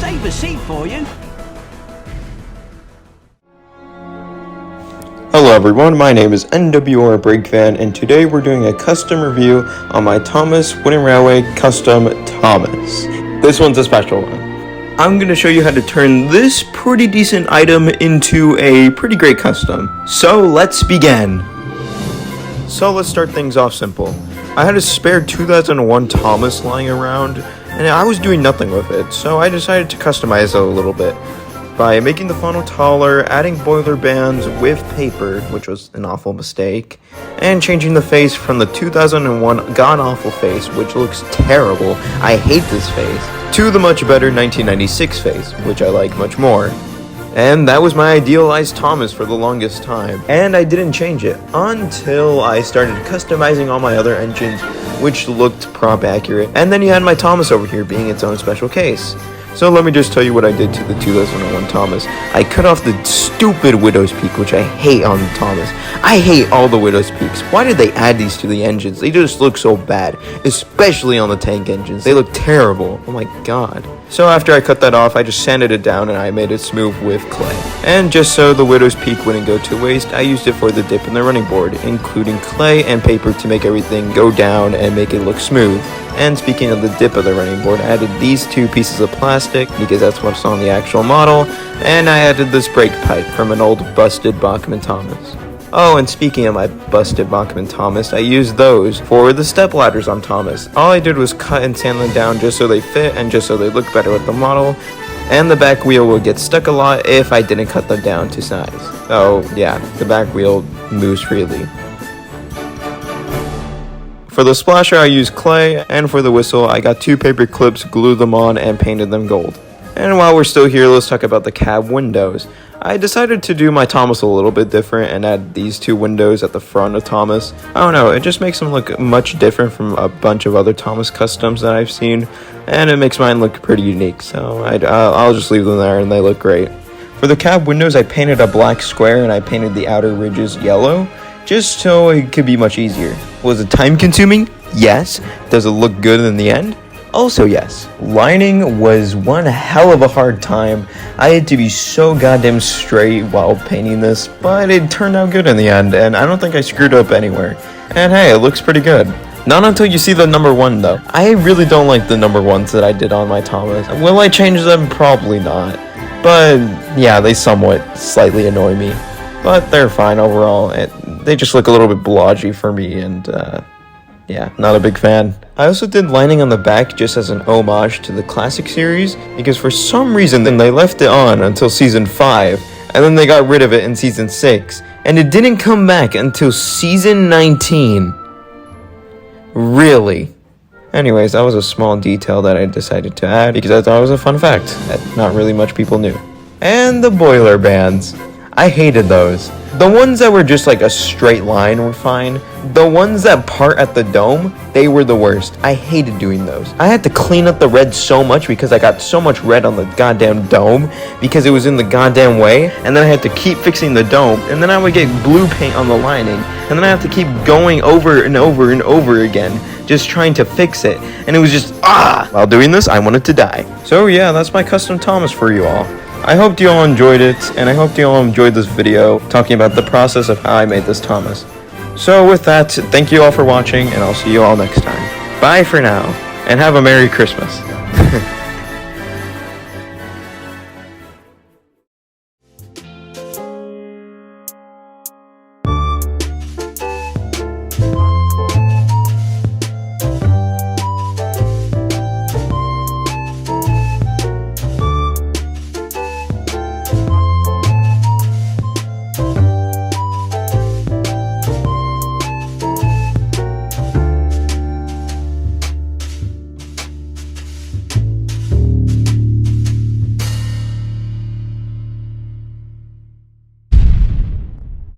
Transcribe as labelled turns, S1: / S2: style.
S1: save a seat for you.
S2: Hello everyone, my name is NWR Breakfan, and today we're doing a custom review on my Thomas Wooden Railway Custom Thomas. This one's a special one. I'm going to show you how to turn this pretty decent item into a pretty great custom. So let's begin. So let's start things off simple. I had a spare 2001 Thomas lying around, and I was doing nothing with it, so I decided to customize it a little bit by making the funnel taller, adding boiler bands with paper, which was an awful mistake, and changing the face from the 2001 god-awful face, which looks terrible, I hate this face, to the much better 1996 face, which I like much more. And that was my idealized Thomas for the longest time, and I didn't change it until I started customizing all my other engines, which looked prop accurate, and then you had my Thomas over here being its own special case. So let me just tell you what I did to the 2001 Thomas. I cut off the stupid Widow's Peak, which I hate on the Thomas. I hate all the Widow's Peaks. Why did they add these to the engines? They just look so bad, especially on the tank engines. They look terrible. Oh my god. So after I cut that off, I just sanded it down and I made it smooth with clay. And just so the Widow's Peak wouldn't go to waste, I used it for the dip in the running board, including clay and paper to make everything go down and make it look smooth. And speaking of the dip of the running board, I added these two pieces of plastic because that's what's on the actual model, and I added this brake pipe from an old busted Bachmann Thomas. Oh, and speaking of my busted Bachmann Thomas, I used those for the step ladders on Thomas. All I did was cut and sand them down just so they fit and just so they look better with the model, and the back wheel will get stuck a lot if I didn't cut them down to size. Oh yeah, the back wheel moves freely. For the splasher, I used clay, and for the whistle, I got two paper clips, glued them on, and painted them gold. And while we're still here, let's talk about the cab windows. I decided to do my Thomas a little bit different and add these two windows at the front of Thomas. I don't know, it just makes them look much different from a bunch of other Thomas customs that I've seen, and it makes mine look pretty unique, so I'll just leave them there and they look great. For the cab windows, I painted a black square and I painted the outer ridges yellow, just so it could be much easier. Was it time consuming? Yes. Does it look good in the end? Also yes. Lining was one hell of a hard time. I had to be so goddamn straight while painting this, but it turned out good in the end, and I don't think I screwed up anywhere. And hey, it looks pretty good. Not until you see the number one though. I really don't like the number ones that I did on my Thomas. Will I change them? Probably not. But yeah, they somewhat slightly annoy me. But they're fine overall. They just look a little bit blotchy for me, and yeah, not a big fan. I also did lining on the back just as an homage to the classic series, because for some reason they left it on until season 5, and then they got rid of it in season 6, and it didn't come back until season 19. Really? Anyways, that was a small detail that I decided to add because I thought it was a fun fact that not really much people knew. And the boiler bands. I hated those. The ones that were just like a straight line were fine. The ones that part at the dome, they were the worst. I hated doing those. I had to clean up the red so much because I got so much red on the goddamn dome because it was in the goddamn way, and then I had to keep fixing the dome, and then I would get blue paint on the lining, and then I have to keep going over and over and over again just trying to fix it, and it was just While doing this, I wanted to die. So yeah, that's my custom Thomas for you all. I hope you all enjoyed it, and I hope you all enjoyed this video talking about the process of how I made this Thomas. So with that, thank you all for watching, and I'll see you all next time. Bye for now, and have a Merry Christmas.